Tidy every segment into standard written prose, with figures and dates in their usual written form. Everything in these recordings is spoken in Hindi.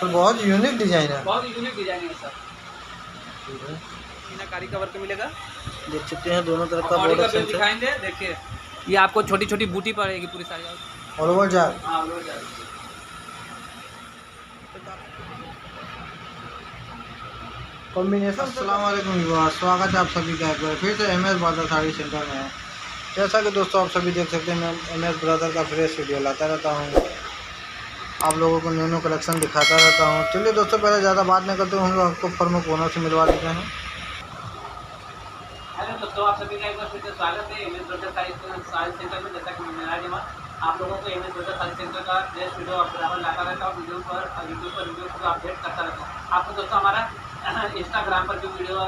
तो बहुत यूनिक डिजाइन है, बहुत यूनिक डिजाइन है सर। ठीक है। मीनाकारी का वर्क मिलेगा, देख सकते हैं दोनों तरफ का बॉडी का बॉर्डर बेस सेम है। दिखाएंगे। देखिए ये आपको छोटी छोटी बूटी पड़ेगी पूरी साड़ी। ऑल ओवर जार हाँ ऑल ओवर जार। कॉम्बिनेशन। अस्सलाम वालेकुम व्यूअर्स, स्वागत है आप सभी का एक बार फिर से M S brother sari centre में है। जैसा कि दोस्तों आप सभी देख सकते हैं, मैं एम एस ब्रदर का फ्रेश वीडियो लाता रहता हूँ, आप लोगों को न्यू न्यू कलेक्शन दिखाता रहता हूँ। चलिए दोस्तों, पहले ज़्यादा बात नहीं करते हुए आपको प्रमुख ओनर से मिलवा देते हैं। हेलो दोस्तों, आप सभी का एक बार फिर से स्वागत है M S brother sari centre में। जैसा कि मैं आज आप लोगों को M S brother sari centre का फ्रेश वीडियो बराबर लाता रहता हूँ, वीडियो को अपडेट करता रहता हूँ। आपको दोस्तों हमारा इंस्टाग्राम पर जो वीडियो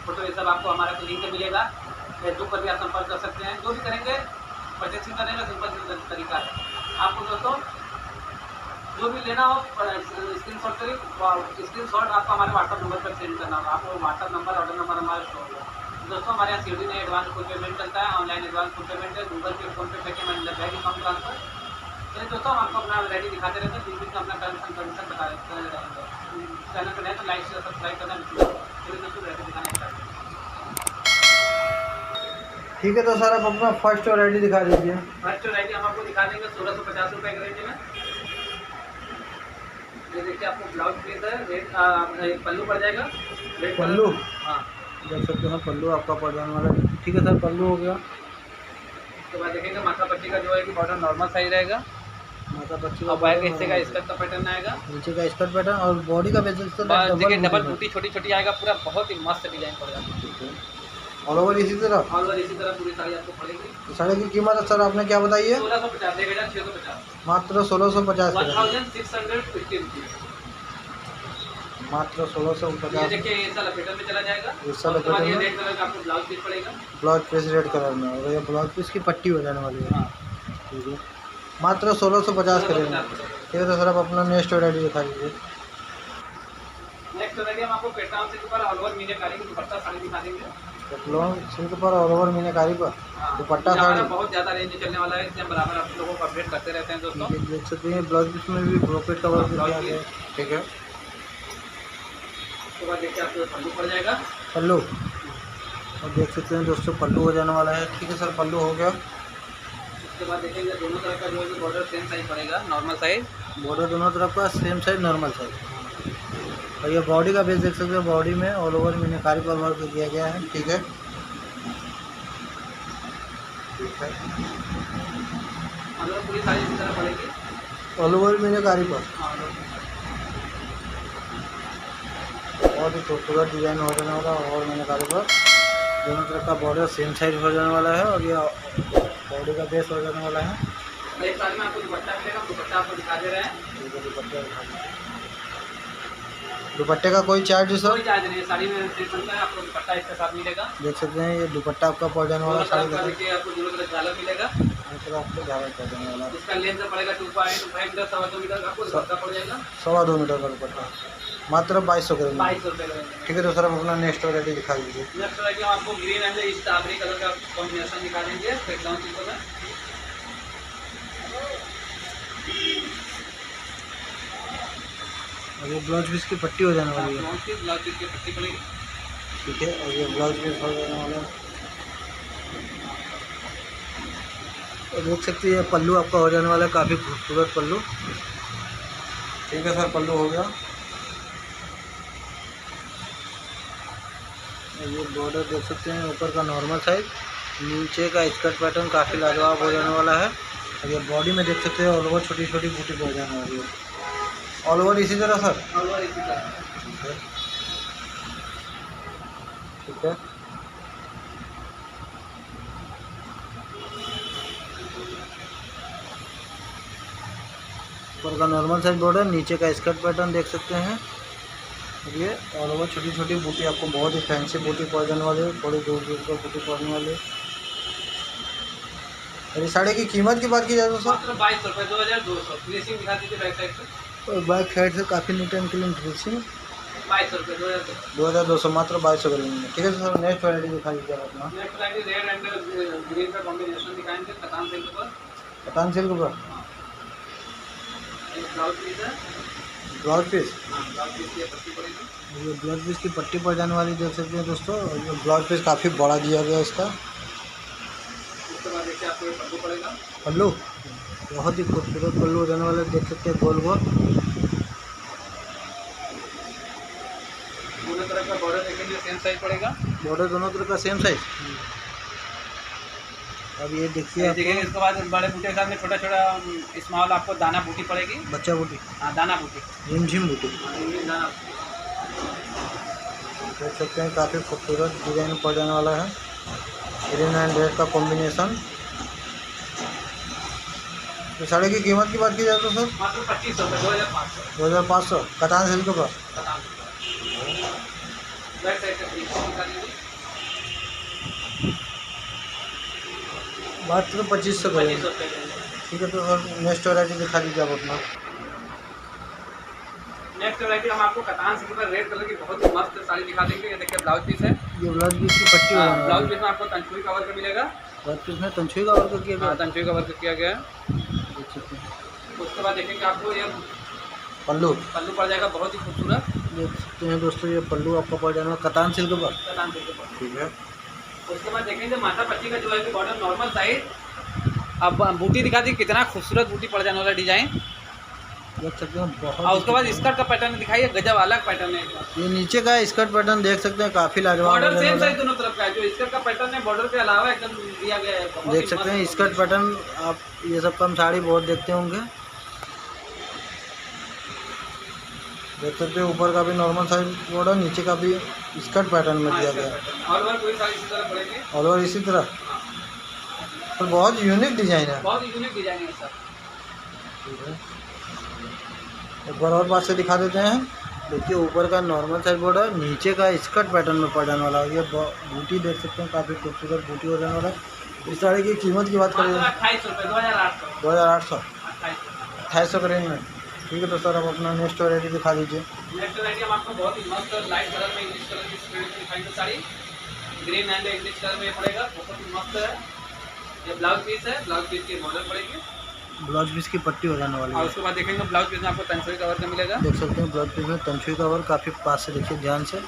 फोटो ये सब आपको हमारा लिंक मिलेगा, फेसबुक पर भी आप संपर्क कर सकते हैं। जो भी करेंगे परचेसिंग करने का सिंपल तरीका है। आपको दोस्तों जो भी लेना हो स्क्रीनशॉट करिए, स्क्रीनशॉट आपको हमारे व्हाट्सअप नंबर पर सेंड करना होगा। आपको व्हाट्सअप नंबर, ऑर्डर नंबर हमारा शो होगा। दोस्तों हमारे यहाँ सीडी में एडवांस फुल पेमेंट चलता है, ऑनलाइन एडवांस फुल पेमेंट है, गूगल पे, फोन पे, Paytm and bank account transfer. चलिए दोस्तों, हम आपको अपना वैरायटी दिखाते रहते हैं, बीच में अपना टर्म्स एंड कंडीशन बताते रहेंगे। चैनल पर नए तो लाइक शेयर सब्सक्राइब करना बिल्कुल। चलिए दोस्तों वैरायटी दिखाने स्टार्ट। ठीक है, तो सर आप अपना फर्स्ट वैरायटी दिखा दीजिए। फर्स्ट वैरायटी हम आपको दिखा देंगे 1650 रुपये के रेंज में। ये देखिए आपको ब्लाउज पीस है, रेट पल्लू पड़ जाएगा। पल्लू, हाँ देख सकते हैं पल्लू आपका पड़ जाने वाला है। ठीक है सर, पल्लू हो गया। उसके बाद देखेंगे माथा पट्टी का जो है कि बॉर्डर नॉर्मल साइज रहेगा, माथा पच्ची और बैक हिस्से का स्कर्ट का पैटर्न आएगा, नीचे का स्कर्ट पैटर्न और बॉडी का बेसिस देखिए डबल बूटी छोटी छोटी आएगा, पूरा बहुत ही मस्त डिजाइन पड़ेगा। ऑल ओवर इसी तरह। ऑल ओवर इसी तरह पूरी साड़ी आपको पड़ेगी। तो साड़ी की कीमत है सर आपने क्या बताई है? 1650, 1650, मात्र 1650 का। 1650 रुपीज। मात्र ये 1650। देखिए ये साला पैटर्न में चला जाएगा। इस साल पैटर्न ये में रेड कलर का आपको ब्लाउज पीस पड़ेगा, ब्लाउज पीस रेड कलर में, और ये ब्लाउज पीस की पट्टी हो जाने वाली है। हाँ ठीक है, मात्र 1650 का देंगे। 1650। ठीक है, तो सर आप अपना नेक्स्ट वैरायटी दिखा दीजिए। नेक्स्ट वैरायटी हम आपको पेटाउन से ऊपर ऑल ओवर मीनाकारी की दुपट्टा साड़ी दिखा देंगे। पटलून सिल्क पर ऑल ओवर मीनाकारी पर दुपट्टा हमारा साड़ी। बहुत ज़्यादा रेंज चलने वाला है, इसलिए हम बराबर आप लोगों को अपडेट करते रहते हैं दोस्तों। ठीक है, देख सकते हैं ब्लाउज पीस में भी ब्रोकेट का वर्क किया गया है। ठीक है, उसके बाद देखिए आपको पल्लू पड़ जाएगा। पल्लू, और देख सकते हैं दोस्तों पल्लू हो जाने वाला है। ठीक है सर, पल्लू हो गया। उसके बाद देखेंगे दोनों तरफ का जो है बॉर्डर सेम साइज पड़ेगा, नॉर्मल साइज। बॉर्डर दोनों तरफ का सेम साइज, नॉर्मल साइज। और ये बॉडी का बेस देख सकते हैं, बॉडी में ऑल ओवर मीनाकारी पर वर्क किया गया है। ठीक है, ठीक है, पूरी साड़ी इसी तरह पड़ेगी। ऑल ओवर मीनाकारी पर हाँ, बहुत ही खूबसूरत डिजाइन हो जाने वाला है। और मीनाकारी पर दोनों तरफ का बॉर्डर सेम साइज हो जाने वाला है, और ये बॉडी का बेस हो जाने वाला है। एक साड़ी में आपको दुपट्टा मिलेगा, दुपट्टा आपको दिखा दे रहे हैं। ठीक है, दुपट्टे का कोई चार्ज है सर? कोई चार्ज नहीं है, साड़ी में सेट बनता है, आपको दुपट्टा इसके साथ मिलेगा। देख सकते हैं ये दुपट्टा आपका पड़ जाने वाला साड़ी का। देखिए आपको दोनों तरफ झालर मिलेगा। आपको झालर पड़ जाने वाला है। इसका लेंथ पड़ेगा 2.5 मीटर, 2.25 मीटर का आपको दुपट्टा पड़ जाएगा। 2.25 मीटर का दुपट्टा, मात्र 2200 करेंगे। 2200 रुपये का। ठीक है, तो सर आप अपना नेक्स्ट वैरायटी दिखा दीजिए। नेक्स्ट वैरायटी हम आपको ग्रीन एंड स्ट्रॉबेरी कलर का कॉम्बिनेशन दिखा देंगे बैकग्राउंड चीज़ों में। और ये ब्लाउज पीस की पट्टी हो जाने वाली है। ब्लाउज पीस की पट्टी पड़ेगी। ठीक है, और ये ब्लाउज पीस हो जाने वाला है। और देख सकते हैं ये पल्लू आपका हो जाने वाला है, काफ़ी खूबसूरत पल्लू। ठीक है सर, पल्लू हो गया। और ये बॉर्डर देख सकते हैं, ऊपर का नॉर्मल साइज, नीचे का स्कर्ट पैटर्न काफ़ी लाजवाब हो जाने वाला है। और ये बॉडी में देख सकते हैं ऑल ओवर छोटी छोटी बूटी हो जाने वाली है। ऑल ओवर इसी तरह सर? ऑल ओवर इसी तरह। ठीक है, ऊपर का नॉर्मल साइज बॉर्डर, नीचे का स्कर्ट पैटर्न देख सकते हैं। ये ऑल ओवर छोटी छोटी बूटी आपको बहुत ही फैंसी बूटी पड़ जाने वाली है, थोड़ी दूर दूर पर बूटी पड़ने वाली है। और इस साड़ी की कीमत की बात की जाए तो सर? मात्र 2200 रुपये, 2200। फिनिशिंग दिखा दीजिए बैक साइड से। और बैक साइड से काफ़ी नीट एंड क्लीन फिनिशिंग। 2200 रुपये, 2200, मात्र 2200 करेंगे। ठीक है सर, नेक्स्ट वैरायटी दिखा दीजिए अपना। Next variety red and green का कॉम्बिनेशन दिखाएंगे कतान सिल्क पर। कतान सिल्क पर एक ब्लाउज पीस है, ब्लाउज पीस, हाँ ब्लाउज पीस की ये पट्टी पड़ेगी। ये ब्लाउज पीस की पट्टी पड़ जाने वाली देख सकते हैं दोस्तों। और ये ब्लाउज पीस काफ़ी बड़ा दिया गया है इसका। उसके बाद देखिए आपको ये पल्लू पड़ेगा। पल्लू बहुत ही खूबसूरत पल्लू हो जाने वाला, देख सकते हैं गोल गोल। दोनों तरफ का बॉर्डर देखेंगे सेम साइज पड़ेगा। बॉर्डर दोनों तरफ का सेम साइज। अब ये देखिए देखिए आपको इसके बाद बड़े बूटे के सामने छोटा छोटा स्मॉल आपको दाना बूटी पड़ेगी। बच्चा बूटी, हाँ दाना बूटी, झिमझिम बूटी हाँ, इंग्लिश दाना। देख सकते हैं, काफ़ी खूबसूरत डिजाइन पड़ जाने वाला है। ग्रीन एंड रेड का कॉम्बिनेशन। तो साड़ी की कीमत की बात की जाए तो सर मात्र 2500 रुपये, 2500। 2500 कतान सिल्क पर। बैक साइड का प्रीमियम दिखा दीजिए। बात तो 2500 करेंगे। 2500 रुपये के। ठीक है, तो सर नेक्स्ट वैरायटी दिखा दीजिए आप अपना। नेक्स्ट वैरायटी हम आपको कतान सिल्क पर रेड कलर की बहुत ही मस्त साड़ी दिखा देंगे। ये देखिए ब्लाउज पीस है। ये ब्लाउज पीस की पट्टी हो जाने ब्लाउज वाली पीस में आपको तंचुई का वर्क मिलेगा। ब्लाउज पीस में तंछुई का वर्क किया गया हाँ तंचुई का वर्क किया गया है। देख सकते हैं। उसके बाद देखेंगे आपको ये पल्लू पल्लू पड़ जाएगा बहुत ही खूबसूरत देख सकते हैं दोस्तों, ये पल्लू आपका पड़ जाना कतान सिल्क पर। कतान सिल्क पर। ठीक है, उसके बाद देखेंगे माथा पट्टी का जो है कि बॉर्डर नॉर्मल साइज। अब बूटी दिखा दी, कितना खूबसूरत बूटी पड़ जाने वाला डिजाइन। देख सकते हैं बहुत। और उसके बाद स्कर्ट का पैटर्न दिखाइए, गजब अलग पैटर्न है। ये नीचे का स्कर्ट पैटर्न देख सकते हैं, काफ़ी लाजवाब बॉर्डर हो सेम जाने वाला साइज है। दोनों तरफ का है। जो स्कर्ट का पैटर्न है बॉर्डर के अलावा एकदम दिया गया है। बहुत देख ही सकते हैं मस्त स्कर्ट पैटर्न। आप ये सब कम साड़ी बहुत देखते होंगे। देख सकते हैं ऊपर का भी नॉर्मल साइज बॉर्डर, नीचे का भी स्कर्ट पैटर्न में हाँ, दिया इसका गया है। पैटर्न। और वह कोई सारी इसी तरह पड़ेगी। ऑल ओवर इसी तरह। तो बहुत यूनिक डिजाइन है। बहुत यूनिक डिजाइन है सर। ठीक है, एक बार और पास से दिखा देते हैं। देखिए ऊपर का नॉर्मल साइज बॉर्डर, नीचे का स्कर्ट पैटर्न में पड़ जाने वाला है। ये बूटी देख सकते हैं, काफ़ी खूबसूरत बूटी हो जाने वाला है। इस साड़ी की कीमत की बात करें 2800 रुपये, 2800। 2800 2800। 2800 के रेंज में। ठीक है, तो सर आप अपना नेक्स्ट वैरायटी दिखा दीजिए। नेक्स्ट वैरायटी हम आपको बहुत ही मस्त लाइट कलर में इंग्लिश कलर की स्प्रेड में दिखाएंगे sari. Green and English colour में पड़ेगा, बहुत ही मस्त है। ये ब्लाउज पीस है, ब्लाउज पीस की बॉर्डर पड़ेगी। ब्लाउज पीस की पट्टी हो जाने वाली और है। उसके बाद देखेंगे ब्लाउज पीस में आपको तंचुई का वर्क मिलेगा। देख सकते हैं ब्लाउज पीस में तंछुई का वर्क काफ़ी पास से देखिए ध्यान से। और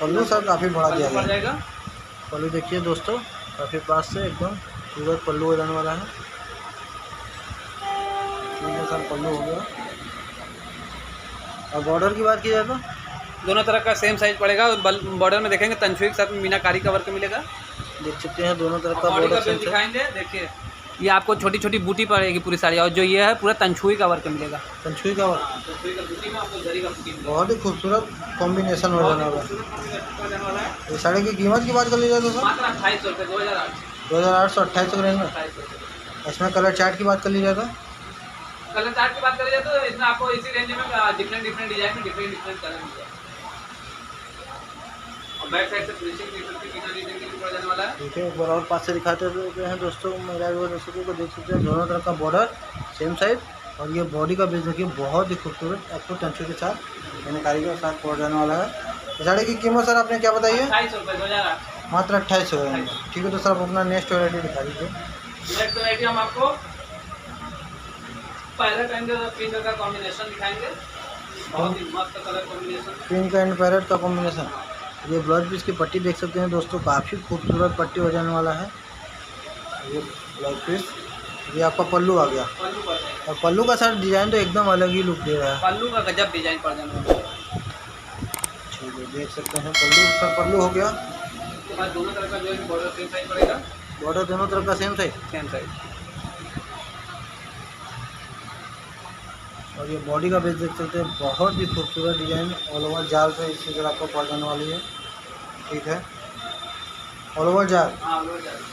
पल्लू सर काफ़ी बड़ा दिया पल्लू पड़ गया है। जाएगा। पल्लू देखिए दोस्तों, काफ़ी पास से एकदम खूबसूरत पल्लू हो जाने वाला है। ठीक है सर, पल्लू हो गया। और बॉर्डर की बात की जाए तो दोनों तरफ का सेम साइज पड़ेगा। और बॉर्डर में देखेंगे तंचुई के साथ में मीनाकारी का वर्क मिलेगा। देख सकते हैं दोनों तरफ का बॉडी का बॉर्डर पेज सेम से। दिखाएंगे। देखिए ये आपको छोटी छोटी बूटी पड़ेगी पूरी साड़ी। और जो ये है पूरा तंचुई का वर्क मिलेगा। तंछुई का वर्क तंचुई का बूटी में आपको जरी का बूटी मिलेगा। बहुत ही खूबसूरत कॉम्बिनेशन हो जाने वाला है। खूबसूरत जाने वाला है। इस साड़ी की कीमत की बात कर ली जाए तो सर मात्र 2800 रुपये, 2800। 2800 2800 के रेंज में। 2800 रुपये। इसमें कलर चार्ट की बात कर ली जाए तो कलर चार्ट की बात करें जाए तो इसमें आपको इसी रेंज में डिफरेंट डिफरेंट डिजाइन में डिफरेंट डिफरेंट कलर मिल जाएगा। और बैक साइड से फिनिशिंग बिना डिजाइन के ऊपर जाने वाला है। ठीक है, एक बार और पास से दिखाते हैं दोस्तों। मेरा दर्शकों को देख सकते हैं दोनों तरफ का बॉर्डर सेम साइज। और ये बॉडी का बेस देखिए, बहुत ही खूबसूरत आपको तंचुई के साथ मीनाकारी के साथ पड़ जाने वाला है। इस साड़ी की कीमत सर आपने क्या बताई है? 2800 रुपये, 2800। मात्र 2800 है। ठीक है, तो सर आप अपना नेक्स्ट वैरायटी दिखा दीजिए। नेक्स्ट वैरायटी हम आपको पैरेट एंड पिंक का कॉम्बिनेशन दिखाएंगे। बहुत ही मस्त colour combination. Pink and parrot का कॉम्बिनेशन। ये ब्लाउज पीस की पट्टी देख सकते हैं दोस्तों, काफ़ी खूबसूरत पट्टी हो जाने वाला है। ये ब्लाउज पीस, ये आपका पल्लू आ गया। पल्लू पड़ जाएगा। और पल्लू का सर डिज़ाइन तो एकदम अलग ही लुक दे रहा है। पल्लू का गजब डिजाइन पड़ जाने वाला है। ठीक है, देख सकते हैं पल्लू सर, पल्लू हो गया। उसके बाद दोनों तरफ का जो है बॉर्डर सेम साइज पड़ेगा। बॉर्डर दोनों तरफ का सेम साइज। Same size. और ये बॉडी का बेस देख सकते हैं, बहुत ही खूबसूरत डिजाइन ऑल ओवर जाल से इसी तरह आपको पड़ जाने वाली है। ठीक है, ऑल ओवर जाल। हाँ वो जाएगा।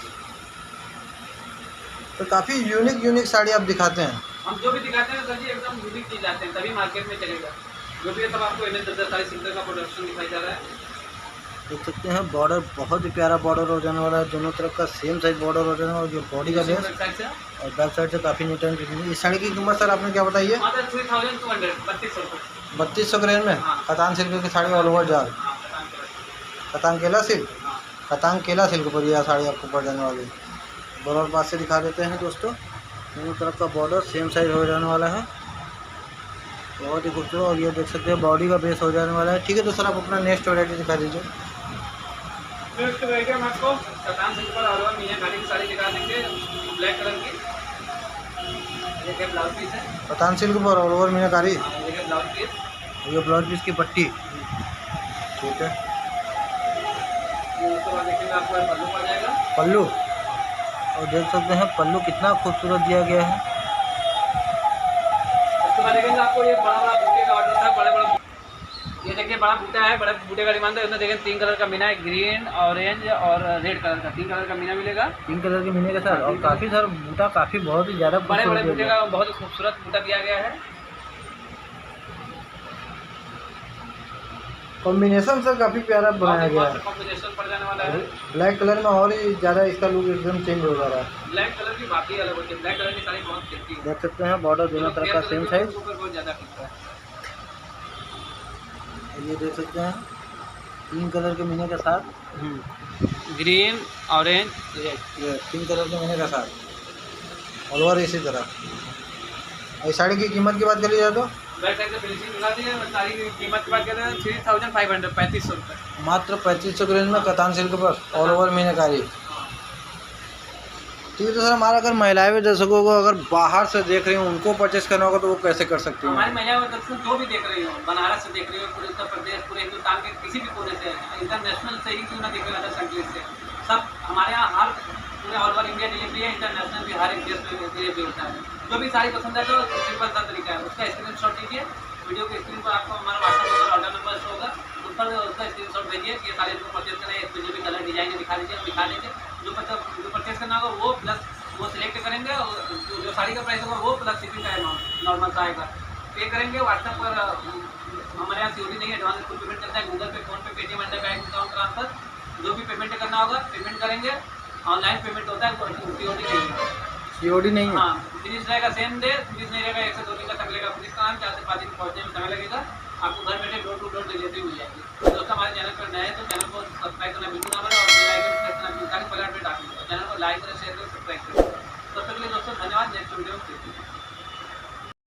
तो काफ़ी यूनिक साड़ी आप दिखाते हैं। हम जो भी दिखाते हैं सर जी एकदम यूनिक चीज आते हैं, तभी मार्केट में चलेगा। जो भी है सब आपको MS दर्जा साड़ी सिंगर का प्रोडक्शन दिखाई जा रहा है। देख सकते हैं बॉर्डर बहुत ही प्यारा बॉर्डर हो जाने वाला है। दोनों तरफ का सेम साइज बॉर्डर हो जाने वाला है। जो बॉडी का बेस साइड से और बैक साइड से काफ़ी नीट एंड क्लीन। इस साड़ी की कीमत सर आपने क्या बताई है? मात्र 3200, 3200 रुपये। 3200 के रेंज में। हाँ। कतान सिल्क की साड़ी ऑल ओवर जाल। हाँ बताएं क्या। कतान केला सिल्क। हाँ कतान केला सिल्क पर यह साड़ी आपको पड़ जाने वाली है। बॉर्डर पास से दिखा देते हैं दोस्तों, दोनों तरफ का बॉर्डर सेम साइज हो जाने वाला है। बहुत ही खूबसूरत। और ये देख सकते हैं बॉडी का बेस हो जाने वाला है। ठीक है, तो सर आप अपना नेक्स्ट वैरायटी दिखा दीजिए। नेक्स्ट वैरायटी हम आपको कतान सिल्क पर और मियाँ गाड़ी की साड़ी दिखा देंगे, ब्लैक कलर की। ये देखिए ब्लाउज पीस है। कतान सिल्क पर ऑल ओवर मीनाकारी। हाँ, ये देखिए ब्लाउज पीस। ये ब्लाउज पीस की पट्टी। ठीक है, उसके बाद देखिएगा आपको ये पल्लू पड़ जाएगा। पल्लू, और देख सकते हैं पल्लू कितना खूबसूरत दिया गया है। उसके बाद देखेंगे आपको ये बड़ा बड़ा बूटे का ऑर्डर था, बड़े बड़े। ये देखिए बड़ा बूटा है, बड़े बूटे का डिमांड है। उसमें देखिए 3 कलर का मीना है, ग्रीन, ऑरेंज और रेड कलर का। 3 कलर का मीना मिलेगा। 3 कलर के मीने के साथ, और काफ़ी सारा बूटा, काफ़ी बहुत ही ज़्यादा बड़े बड़े खूबसूरत बूटे दिया का बहुत ही खूबसूरत बूटा दिया गया है। कॉम्बिनेशन सर काफ़ी प्यारा बनाया गया है। कॉम्बिनेशन पड़ जाने वाला है। ब्लैक कलर में और ही ज़्यादा इसका लुक एकदम चेंज हो जा रहा है। ब्लैक कलर की बात ही अलग होती है। ब्लैक कलर की साड़ी बहुत खिलती है। देख सकते हैं बॉर्डर दोनों तरफ का सेम साइज। ऊपर बहुत ज़्यादा खिलता है। ये देख सकते हैं 3 कलर के मीने के साथ। Green, orange, red. ये 3 कलर के मीने के साथ ऑल ओवर इसी तरह। इस साड़ी की कीमत की बात करी जाए तो बैक साइड से फिनिशिंग दिखा दी है। साड़ी की कीमत की बात करें तो 3500, 3500 रुपये। मात्र 3500 के रेंज में कतान सिल्क पर ऑल ओवर मीनाकारी। ठीक है, तो सर हमारा अगर महिलाएं भी दर्शकों को अगर बाहर से देख रही हूँ उनको परचेस करना होगा तो वो कैसे कर सकती हैं? हमारी महिला दर्शक जो भी देख रही हो, बनारस से देख रही हो, पूरे उत्तर प्रदेश, पूरे हिंदुस्तान के किसी भी कोने से, इंटरनेशनल से ही क्यों ना देख रहे अदर कंट्रीज से, सब हमारे यहाँ हर पूरे ऑल ओवर इंडिया डिलीवरी है। इंटरनेशनल भी हर एक देश में डिलीवरी होता है। जो भी साड़ी पसंद है तो सिंपल सा तरीका है, उसका स्क्रीनशॉट लीजिए। वीडियो के स्क्रीन पर आपको हमारा WhatsApp number, order number show होगा, उस पर उसका स्क्रीनशॉट भेजिए कि ये साड़ी को परचेज करना है। इसमें जो भी कलर डिजाइन दिखा दीजिए, हम दिखा देंगे। जो परचेज करना होगा वो प्लस वो सिलेक्ट करेंगे, और जो साड़ी का प्राइस होगा वो प्लस शिपिंग का अमाउंट नॉर्मल सा आएगा। पे करेंगे व्हाट्सएप पर। हमारे यहाँ सीओडी नहीं है, एडवांस फुल पेमेंट करता है। गूगल पे, फोन पे, Paytm, under bank account transfer, जो भी पेमेंट करना होगा पेमेंट करेंगे। ऑनलाइन पेमेंट होता है, सीओडी नहीं है। सीओडी नहीं है? हाँ, फिनिश रहेगा सेम डे, फिनिश नहीं रहेगा 1 से 2 दिन का समय लगेगा। फिनिश का 4 से 5 दिन पहुँचने में समय लगेगा। आपको घर बैठे डोर टू डोर डिलीवरी मिल जाएगी। तो दोस्तों हमारे चैनल पर नए हैं तो चैनल को सब्सक्राइब करना बिल्कुल ना भूलें, और बेल आइकन प्रेस करना बिल्कुल पहले अपडेट आ चैनल को लाइक करें, शेयर करें, सब्सक्राइब करें। तब तक के लिए दोस्तों धन्यवाद। नेक्स्ट वीडियो में